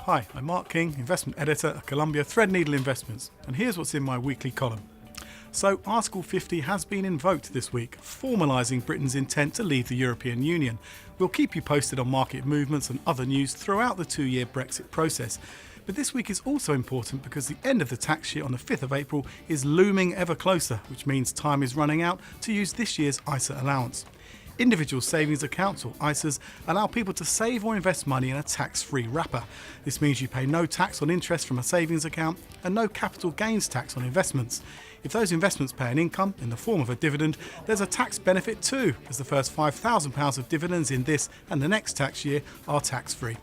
Hi, I'm Mark King, investment editor at Columbia Threadneedle Investments, and here's what's in my weekly column. So, Article 50 has been invoked this week, formalising Britain's intent to leave the European Union. We'll keep you posted on market movements and other news throughout the 2-year Brexit process. But this week is also important because the end of the tax year on the 5th of April is looming ever closer, which means time is running out to use this year's ISA allowance. Individual savings accounts, or ISAs, allow people to save or invest money in a tax-free wrapper. This means you pay no tax on interest from a savings account and no capital gains tax on investments. If those investments pay an income in the form of a dividend, there's a tax benefit too, as the first £5,000 of dividends in this and the next tax year are tax-free.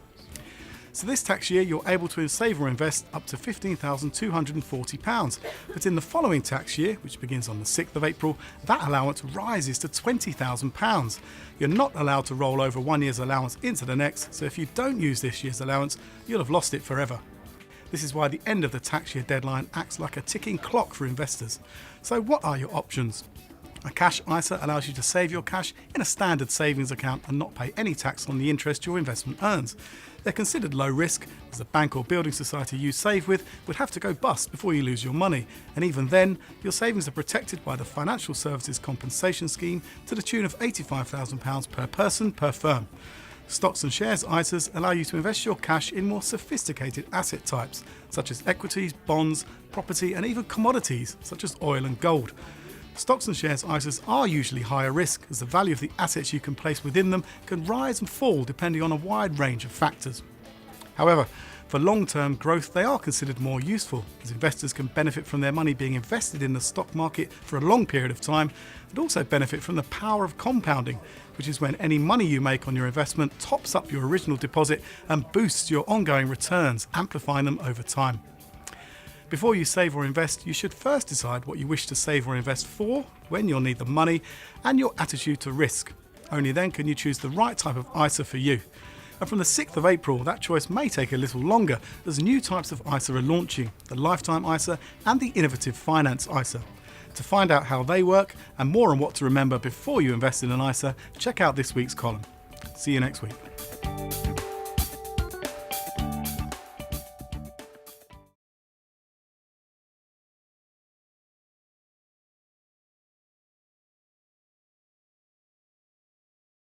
So this tax year you're able to save or invest up to £15,240, but in the following tax year, which begins on the 6th of April, that allowance rises to £20,000. You're not allowed to roll over 1 year's allowance into the next, so if you don't use this year's allowance, you'll have lost it forever. This is why the end of the tax year deadline acts like a ticking clock for investors. So what are your options? A cash ISA allows you to save your cash in a standard savings account and not pay any tax on the interest your investment earns. They're considered low risk, as the bank or building society you save with would have to go bust before you lose your money, and even then, your savings are protected by the Financial Services Compensation Scheme to the tune of £85,000 per person per firm. Stocks and shares ISAs allow you to invest your cash in more sophisticated asset types, such as equities, bonds, property, and even commodities, such as oil and gold. Stocks and shares ISAs are usually higher risk, as the value of the assets you can place within them can rise and fall depending on a wide range of factors. However, for long-term growth they are considered more useful, as investors can benefit from their money being invested in the stock market for a long period of time, and also benefit from the power of compounding, which is when any money you make on your investment tops up your original deposit and boosts your ongoing returns, amplifying them over time. Before you save or invest, you should first decide what you wish to save or invest for, when you'll need the money, and your attitude to risk. Only then can you choose the right type of ISA for you. And from the 6th of April, that choice may take a little longer, as new types of ISA are launching, the Lifetime ISA and the Innovative Finance ISA. To find out how they work and more on what to remember before you invest in an ISA, check out this week's column. See you next week.